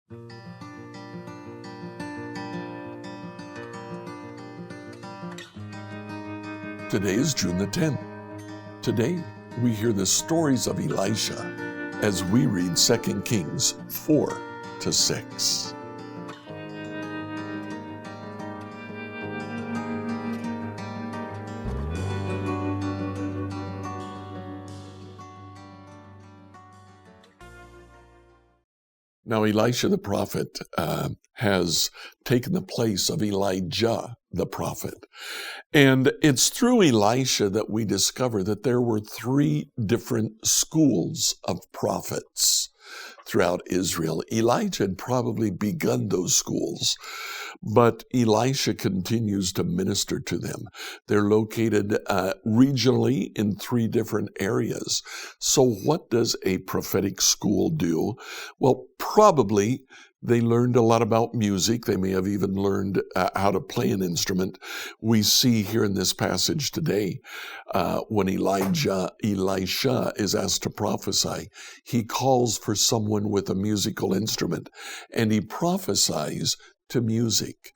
Today is June the 10th. Today, we hear the stories of Elisha as we read 2 Kings 4-6. Now, Elisha the prophet has taken the place of Elijah the prophet. And it's through Elisha that we discover that there were three different schools of prophets throughout Israel. Elijah had probably begun those schools, but Elisha continues to minister to them. They're located regionally in three different areas. So what does a prophetic school do? Well, probably they learned a lot about music. They may have even learned how to play an instrument. We see here in this passage today, when Elisha is asked to prophesy, he calls for someone with a musical instrument, and he prophesies to music.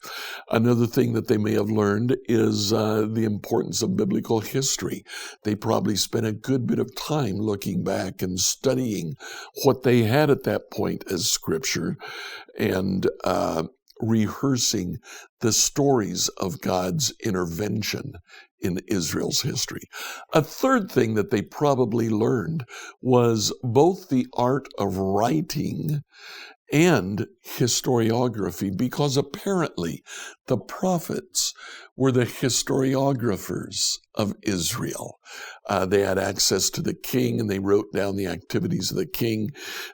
Another thing that they may have learned is the importance of biblical history. They probably spent a good bit of time looking back and studying what they had at that point as scripture and rehearsing the stories of God's intervention in Israel's history. A third thing that they probably learned was both the art of writing and historiography, because apparently the prophets were the historiographers of Israel. They had access to the king, and they wrote down the activities of the king.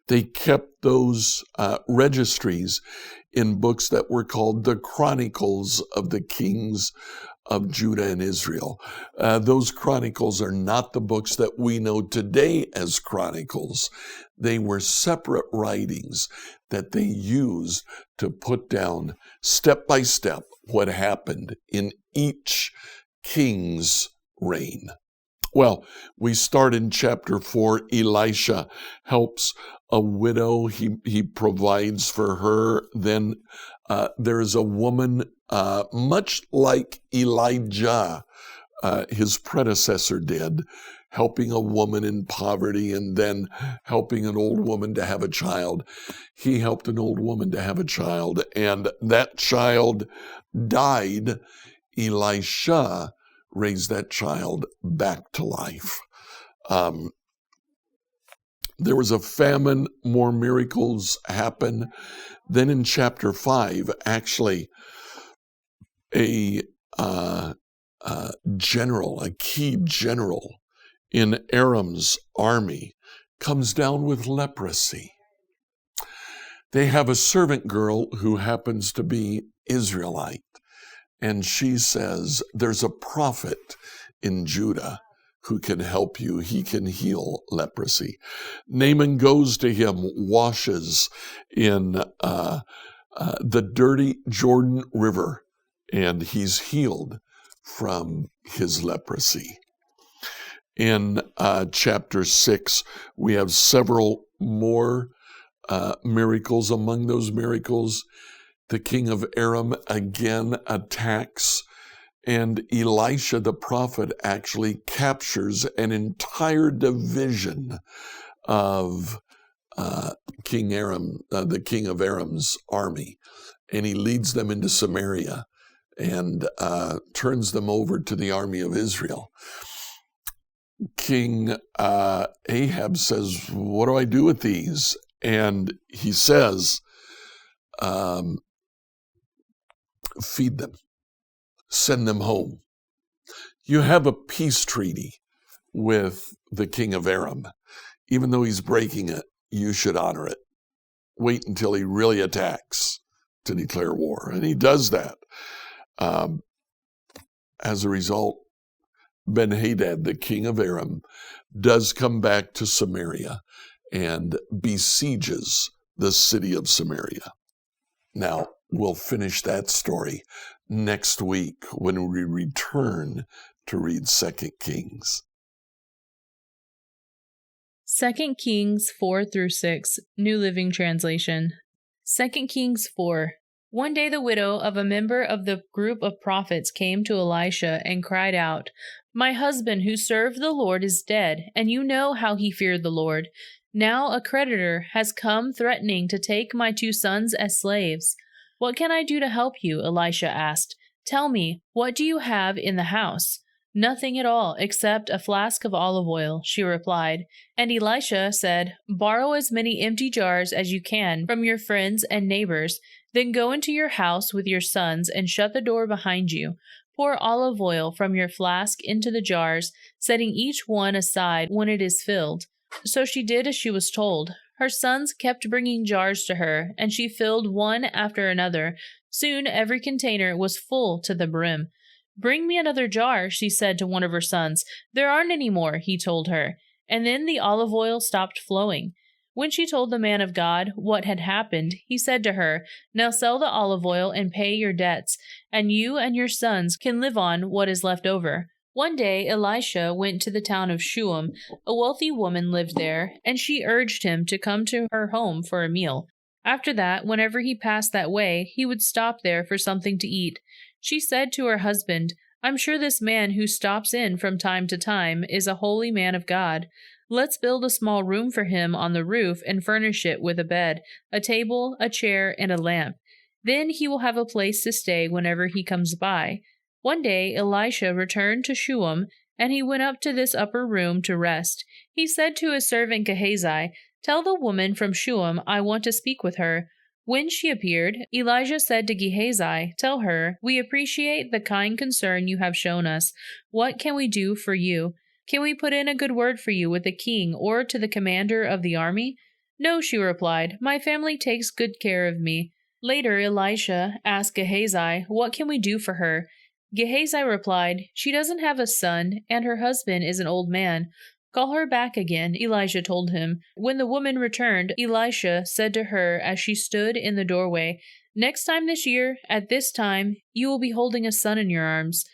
They kept those registries in books that were called the Chronicles of the Kings of Judah and Israel. Those chronicles are not the books that we know today as chronicles. They were separate writings that they used to put down step by step what happened in each king's reign. Well, we start in chapter 4. Elisha helps a widow. He provides for her. Then there's a woman, much like Elijah, his predecessor did, helping a woman in poverty and then helping an old woman to have a child. He helped an old woman to have a child, and that child died. Elisha raised that child back to life. There was a famine, more miracles happen. Then in chapter 5, actually, a key general in Aram's army comes down with leprosy. They have a servant girl who happens to be Israelite, and she says, there's a prophet in Judah who can help you. He can heal leprosy. Naaman goes to him, washes in the dirty Jordan River, and he's healed from his leprosy. In chapter 6, we have several more miracles. Among those miracles, the king of Aram again attacks, and Elisha the prophet actually captures an entire division of King Aram, the king of Aram's army, and he leads them into Samaria and turns them over to the army of Israel. King Ahab says, what do I do with these? And he says, feed them, send them home. You have a peace treaty with the king of Aram. Even though he's breaking it, you should honor it. Wait until he really attacks to declare war. And he does that. As a result, Ben-Hadad, the king of Aram, does come back to Samaria and besieges the city of Samaria. Now, we'll finish that story next week when we return to read 2 Kings. 2 Kings 4-6, New Living Translation. 2 Kings 4. One day the widow of a member of the group of prophets came to Elisha and cried out, "My husband who served the Lord is dead, and you know how he feared the Lord. Now a creditor has come threatening to take my 2 sons as slaves." "What can I do to help you?" Elisha asked. "Tell me, what do you have in the house?" "Nothing at all, except a flask of olive oil," she replied. And Elisha said, "Borrow as many empty jars as you can from your friends and neighbors. Then go into your house with your sons and shut the door behind you. Pour olive oil from your flask into the jars, setting each one aside when it is filled." So she did as she was told. Her sons kept bringing jars to her, and she filled one after another. Soon every container was full to the brim. "Bring me another jar," she said to one of her sons. "There aren't any more," he told her. And then the olive oil stopped flowing. When she told the man of God what had happened, he said to her, "Now sell the olive oil and pay your debts, and you and your sons can live on what is left over." One day Elisha went to the town of Shunem. A wealthy woman lived there, and she urged him to come to her home for a meal. After that, whenever he passed that way, he would stop there for something to eat. She said to her husband, "I'm sure this man who stops in from time to time is a holy man of God. Let's build a small room for him on the roof and furnish it with a bed, a table, a chair, and a lamp. Then he will have a place to stay whenever he comes by." One day Elisha returned to Shunem, and he went up to this upper room to rest. He said to his servant Gehazi, "Tell the woman from Shunem I want to speak with her." When she appeared, Elijah said to Gehazi, "Tell her, we appreciate the kind concern you have shown us. What can we do for you? Can we put in a good word for you with the king or to the commander of the army?" "No," she replied, "my family takes good care of me." Later, Elisha asked Gehazi, "What can we do for her?" Gehazi replied, "She doesn't have a son, and her husband is an old man." "Call her back again," Elijah told him. When the woman returned, Elisha said to her as she stood in the doorway, "Next time this year, at this time, you will be holding a son in your arms."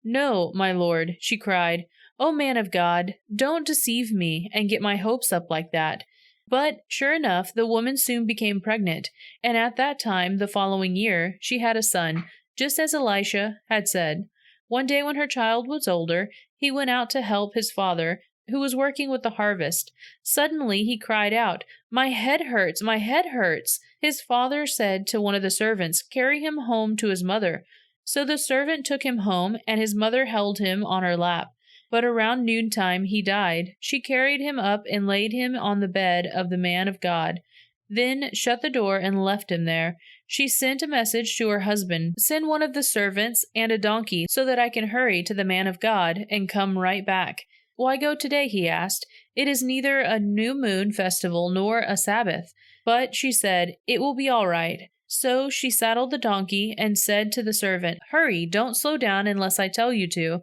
"No, my lord," she cried. "O man of God, don't deceive me and get my hopes up like that." But, sure enough, the woman soon became pregnant, and at that time, the following year, she had a son, just as Elisha had said. One day when her child was older, he went out to help his father, who was working with the harvest. Suddenly he cried out, "My head hurts, my head hurts." His father said to one of the servants, "Carry him home to his mother." So the servant took him home, and his mother held him on her lap. But around noontime he died. She carried him up and laid him on the bed of the man of God, then shut the door and left him there. She sent a message to her husband, "Send one of the servants and a donkey so that I can hurry to the man of God and come right back." "Why go today?" he asked. "It is neither a new moon festival nor a Sabbath." But she said, "It will be all right." So she saddled the donkey and said to the servant, "Hurry, don't slow down unless I tell you to."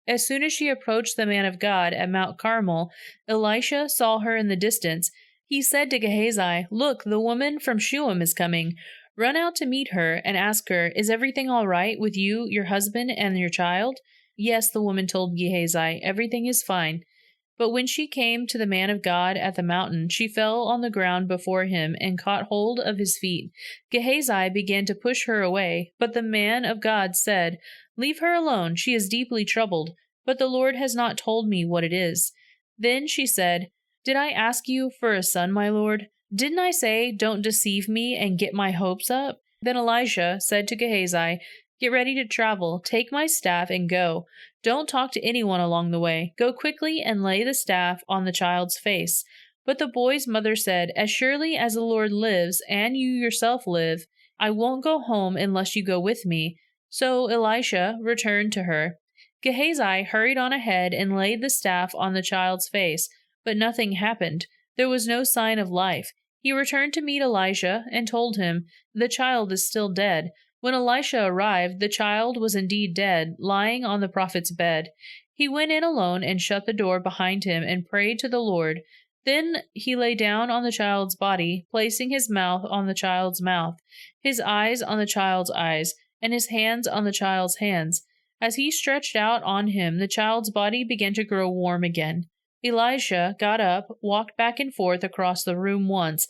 As soon as she approached the man of God at Mount Carmel, Elisha saw her in the distance. He said to Gehazi, "Look, the woman from Shunem is coming. Run out to meet her and ask her, 'Is everything all right with you, your husband, and your child?'" "Yes," the woman told Gehazi, "everything is fine." But when she came to the man of God at the mountain, she fell on the ground before him and caught hold of his feet. Gehazi began to push her away, but the man of God said, "Leave her alone, she is deeply troubled, but the Lord has not told me what it is." Then she said, "Did I ask you for a son, my lord? Didn't I say, 'Don't deceive me and get my hopes up'?" Then Elisha said to Gehazi, "Get ready to travel, take my staff and go. Don't talk to anyone along the way. Go quickly and lay the staff on the child's face." But the boy's mother said, "As surely as the Lord lives and you yourself live, I won't go home unless you go with me." So Elisha returned to her. Gehazi hurried on ahead and laid the staff on the child's face, but nothing happened. There was no sign of life. He returned to meet Elisha and told him, "The child is still dead." When Elisha arrived, the child was indeed dead, lying on the prophet's bed. He went in alone and shut the door behind him and prayed to the Lord. Then he lay down on the child's body, placing his mouth on the child's mouth, his eyes on the child's eyes, and his hands on the child's hands. As he stretched out on him, the child's body began to grow warm again. Elisha got up, walked back and forth across the room once,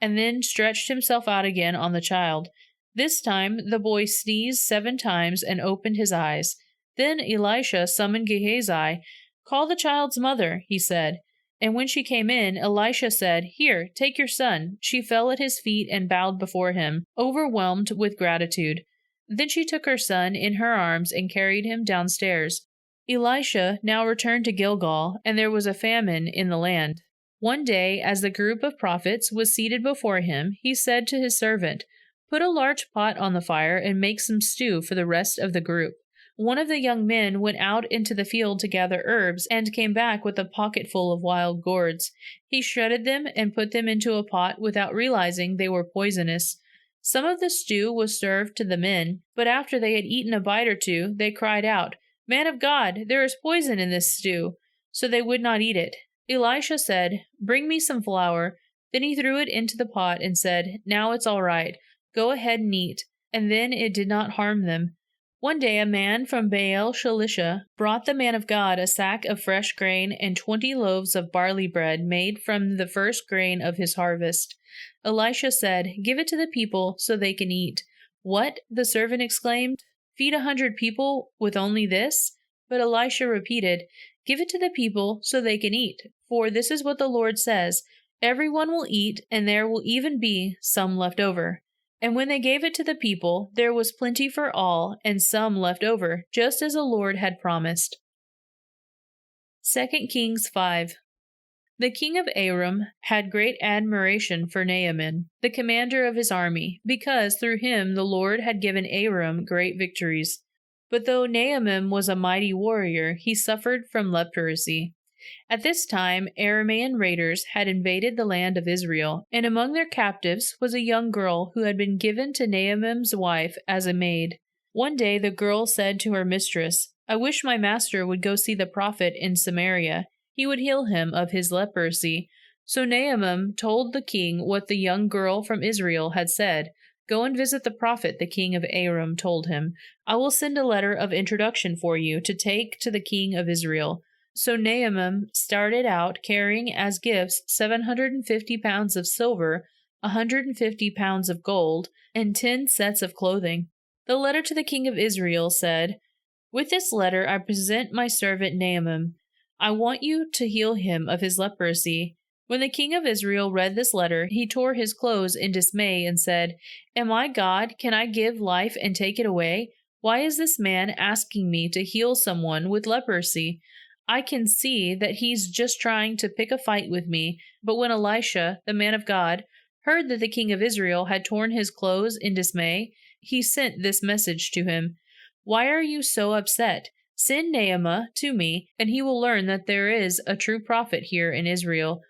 and then stretched himself out again on the child. This time the boy sneezed 7 times and opened his eyes. Then Elisha summoned Gehazi. "Call the child's mother," he said. And when she came in, Elisha said, "Here, take your son." She fell at his feet and bowed before him, overwhelmed with gratitude. Then she took her son in her arms and carried him downstairs. Elisha now returned to Gilgal, and there was a famine in the land. One day, as the group of prophets was seated before him, he said to his servant, "Put a large pot on the fire and make some stew for the rest of the group." One of the young men went out into the field to gather herbs and came back with a pocketful of wild gourds. He shredded them and put them into a pot without realizing they were poisonous. Some of the stew was served to the men, but after they had eaten a bite or two, they cried out, "Man of God, there is poison in this stew." So they would not eat it. Elisha said, "Bring me some flour." Then he threw it into the pot and said, "Now it's all right. Go ahead and eat." And then it did not harm them. One day a man from Baal Shalisha brought the man of God a sack of fresh grain and 20 loaves of barley bread made from the first grain of his harvest. Elisha said, "Give it to the people so they can eat." "What?" the servant exclaimed. "Feed 100 people with only this?" But Elisha repeated, "Give it to the people so they can eat. For this is what the Lord says, everyone will eat, and there will even be some left over." And when they gave it to the people, there was plenty for all, and some left over, just as the Lord had promised. 2 Kings 5. The king of Aram had great admiration for Naaman, the commander of his army, because through him the Lord had given Aram great victories. But though Naaman was a mighty warrior, he suffered from leprosy. At this time, Aramean raiders had invaded the land of Israel, and among their captives was a young girl who had been given to Naaman's wife as a maid. One day the girl said to her mistress, "I wish my master would go see the prophet in Samaria. He would heal him of his leprosy." So Naaman told the king what the young girl from Israel had said. "Go and visit the prophet," the king of Aram told him. "I will send a letter of introduction for you to take to the king of Israel." So Naaman started out carrying as gifts 750 pounds of silver, 150 pounds of gold, and 10 sets of clothing. The letter to the king of Israel said, "With this letter I present my servant Naaman. I want you to heal him of his leprosy." When the king of Israel read this letter, he tore his clothes in dismay and said, "Am I God? Can I give life and take it away? Why is this man asking me to heal someone with leprosy? I can see that he's just trying to pick a fight with me." But when Elisha, the man of God, heard that the king of Israel had torn his clothes in dismay, he sent this message to him, "Why are you so upset? Send Naaman to me, and he will learn that there is a true prophet here in Israel."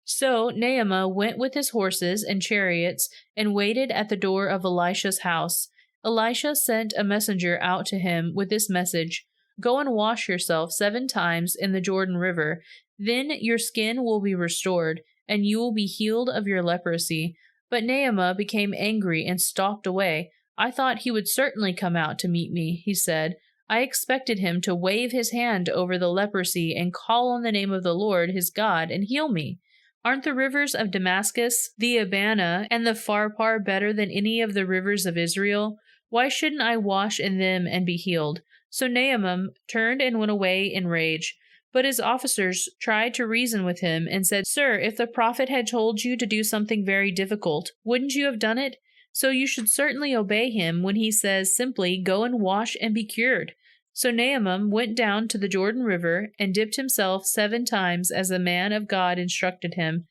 So Naaman went with his horses and chariots and waited at the door of Elisha's house. Elisha sent a messenger out to him with this message, "Go and wash yourself 7 times in the Jordan River. Then your skin will be restored, and you will be healed of your leprosy." But Naaman became angry and stalked away. "I thought he would certainly come out to meet me," he said. "I expected him to wave his hand over the leprosy and call on the name of the Lord his God and heal me. Aren't the rivers of Damascus, the Abana, and the Pharpar better than any of the rivers of Israel? Why shouldn't I wash in them and be healed?" So Naaman turned and went away in rage. But his officers tried to reason with him and said, "Sir, if the prophet had told you to do something very difficult, wouldn't you have done it? So you should certainly obey him when he says simply, 'Go and wash and be cured.'" So Naaman went down to the Jordan River and dipped himself 7 times as the man of God instructed him.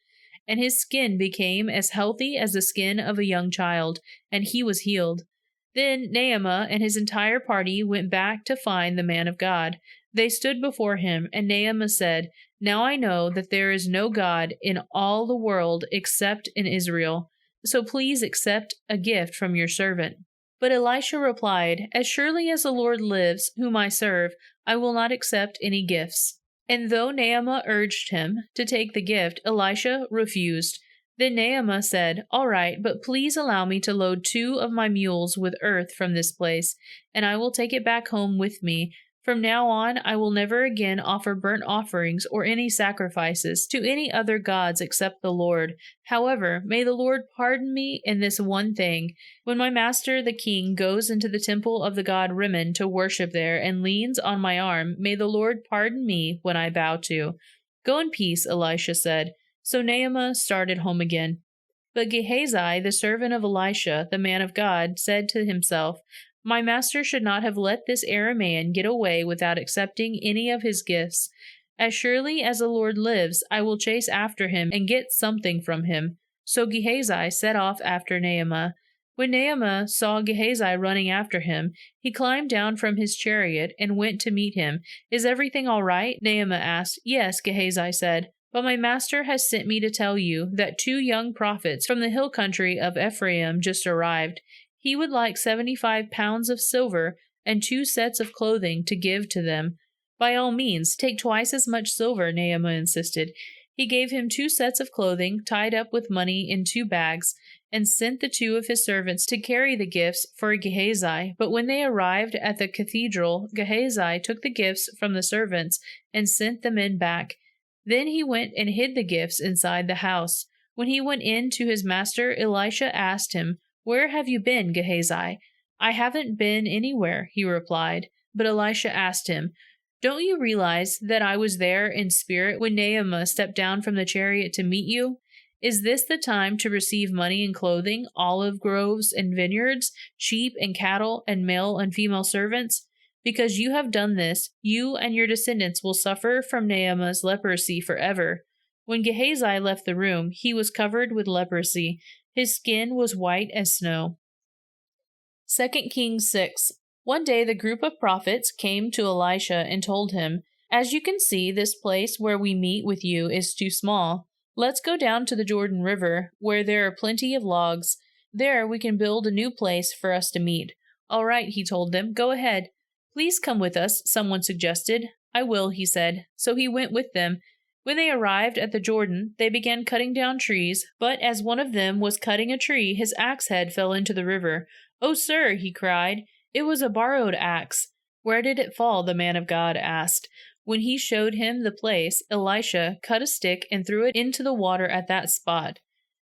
And his skin became as healthy as the skin of a young child, and he was healed. Then Naaman and his entire party went back to find the man of God. They stood before him, and Naaman said, "Now I know that there is no God in all the world except in Israel. So please accept a gift from your servant." But Elisha replied, "As surely as the Lord lives, whom I serve, I will not accept any gifts." And though Naaman urged him to take the gift, Elisha refused. Then Naaman said, "All right, but please allow me to load 2 of my mules with earth from this place, and I will take it back home with me. From now on, I will never again offer burnt offerings or any sacrifices to any other gods except the Lord. However, may the Lord pardon me in this one thing. When my master, the king, goes into the temple of the god Rimmon to worship there and leans on my arm, may the Lord pardon me when I bow to. Go in peace, Elisha said. So Naaman started home again. But Gehazi, the servant of Elisha, the man of God, said to himself, My master should not have let this Aramean get away without accepting any of his gifts. As surely as the Lord lives, I will chase after him and get something from him. So Gehazi set off after Naaman. When Naaman saw Gehazi running after him, he climbed down from his chariot and went to meet him. Is everything all right? Naaman asked. Yes, Gehazi said. But my master has sent me to tell you that 2 young prophets from the hill country of Ephraim just arrived. He would like 75 pounds of silver and 2 sets of clothing to give to them. By all means, take twice as much silver, Naaman insisted. He gave him 2 sets of clothing, tied up with money in 2 bags, and sent the 2 of his servants to carry the gifts for Gehazi. But when they arrived at the cathedral, Gehazi took the gifts from the servants and sent the men back. Then he went and hid the gifts inside the house. When he went in to his master, Elisha asked him, Where have you been, Gehazi? I haven't been anywhere, he replied. But Elisha asked him, Don't you realize that I was there in spirit when Naaman stepped down from the chariot to meet you? Is this the time to receive money and clothing, olive groves and vineyards, sheep and cattle, and male and female servants? Because you have done this, you and your descendants will suffer from Naaman's leprosy forever. When Gehazi left the room, he was covered with leprosy. His skin was white as snow. 2 Kings 6. One day the group of prophets came to Elisha and told him, As you can see, this place where we meet with you is too small. Let's go down to the Jordan River, where there are plenty of logs. There we can build a new place for us to meet. All right, he told them, go ahead. Please come with us, someone suggested. I will, he said. So he went with them. When they arrived at the Jordan, they began cutting down trees, but as one of them was cutting a tree, his axe head fell into the river. Oh, sir, he cried. It was a borrowed axe. Where did it fall? The man of God asked. When he showed him the place, Elisha cut a stick and threw it into the water at that spot.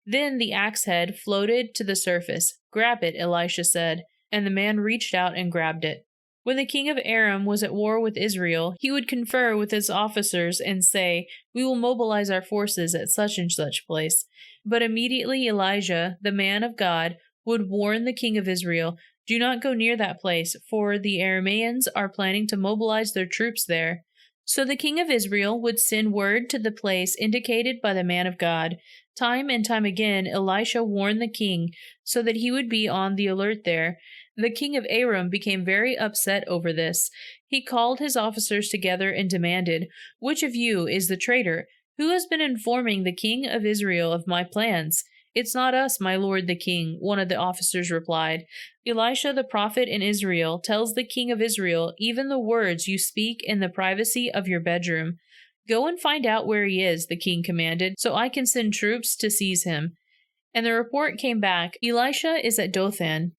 Then the axe head floated to the surface. Grab it, Elisha said, and the man reached out and grabbed it. When the king of Aram was at war with Israel, he would confer with his officers and say, We will mobilize our forces at such and such place. But immediately Elijah, the man of God, would warn the king of Israel, Do not go near that place, for the Arameans are planning to mobilize their troops there. So the king of Israel would send word to the place indicated by the man of God. Time and time again, Elisha warned the king so that he would be on the alert there. The king of Aram became very upset over this. He called his officers together and demanded, Which of you is the traitor? Who has been informing the king of Israel of my plans? It's not us, my lord the king, one of the officers replied. Elisha the prophet in Israel tells the king of Israel even the words you speak in the privacy of your bedroom. Go and find out where he is, the king commanded, so I can send troops to seize him. And the report came back, Elisha is at Dothan.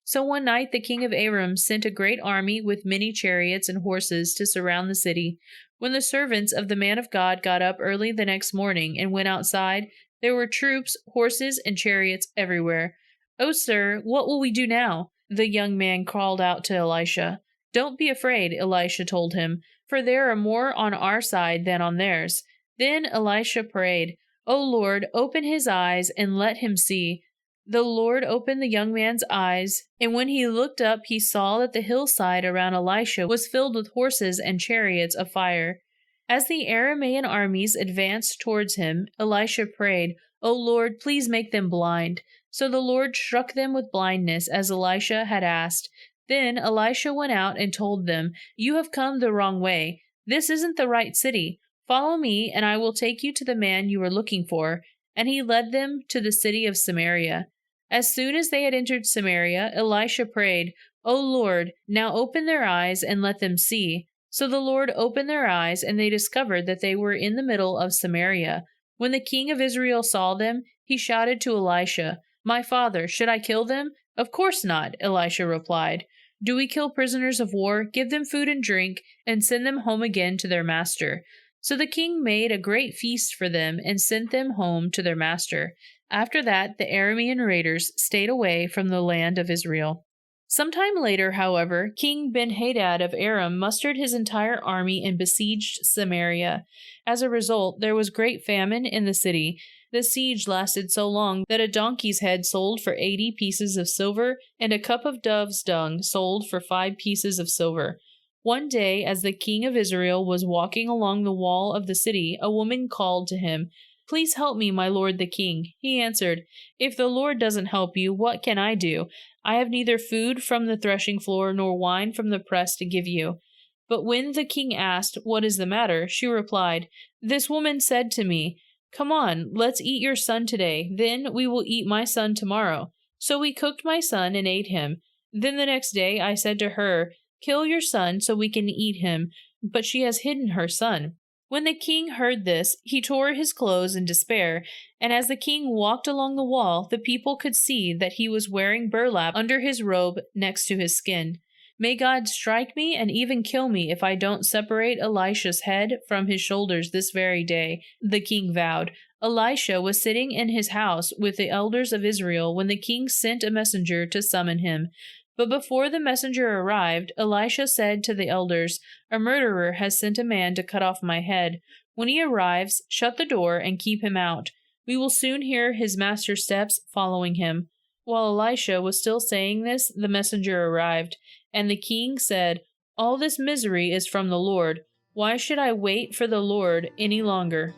So one night the king of Aram sent a great army with many chariots and horses to surround the city. When the servants of the man of God got up early the next morning and went outside, there were troops, horses, and chariots everywhere. Oh, sir, what will we do now? The young man called out to Elisha. Don't be afraid, Elisha told him, for there are more on our side than on theirs. Then Elisha prayed, O Lord, open his eyes and let him see. The Lord opened the young man's eyes, and when he looked up, he saw that the hillside around Elisha was filled with horses and chariots of fire. As the Aramean armies advanced towards him, Elisha prayed, O Lord, please make them blind. So the Lord struck them with blindness, as Elisha had asked. Then Elisha went out and told them, You have come the wrong way. This isn't the right city. Follow me, and I will take you to the man you are looking for. And he led them to the city of Samaria. As soon as they had entered Samaria, Elisha prayed, O Lord, now open their eyes and let them see. So the Lord opened their eyes, and they discovered that they were in the middle of Samaria. When the king of Israel saw them, he shouted to Elisha, My father, should I kill them? Of course not, Elisha replied. Do we kill prisoners of war, give them food and drink, and send them home again to their master?" So the king made a great feast for them and sent them home to their master. After that, the Aramean raiders stayed away from the land of Israel. Some time later, however, King Ben-Hadad of Aram mustered his entire army and besieged Samaria. As a result, there was great famine in the city. The siege lasted so long that a donkey's head sold for 80 pieces of silver, and a cup of dove's dung sold for 5 pieces of silver. One day, as the king of Israel was walking along the wall of the city, a woman called to him, "Please help me, my lord the king." He answered, "If the Lord doesn't help you, what can I do? I have neither food from the threshing floor nor wine from the press to give you." But when the king asked, "What is the matter?" she replied, "This woman said to me, 'Come on, let's eat your son today, then we will eat my son tomorrow.' So we cooked my son and ate him. Then the next day I said to her, 'Kill your son so we can eat him,' but she has hidden her son." When the king heard this, he tore his clothes in despair, and as the king walked along the wall, the people could see that he was wearing burlap under his robe next to his skin. "May God strike me and even kill me if I don't separate Elisha's head from his shoulders this very day," the king vowed. Elisha was sitting in his house with the elders of Israel when the king sent a messenger to summon him. But before the messenger arrived, Elisha said to the elders, "A murderer has sent a man to cut off my head. When he arrives, shut the door and keep him out. We will soon hear his master's steps following him." While Elisha was still saying this, the messenger arrived, and the king said, "All this misery is from the Lord. Why should I wait for the Lord any longer?"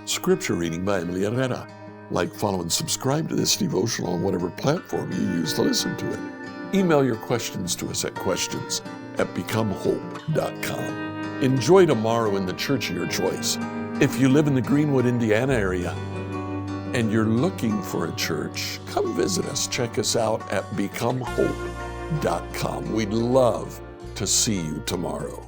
Scripture reading by Emily Herrera. Like, follow, and subscribe to this devotional on whatever platform you use to listen to it. Email your questions to us at questions@becomehope.com. Enjoy tomorrow in the church of your choice. If you live in the Greenwood, Indiana area, and you're looking for a church, come visit us. Check us out at becomehope.com. We'd love to see you tomorrow.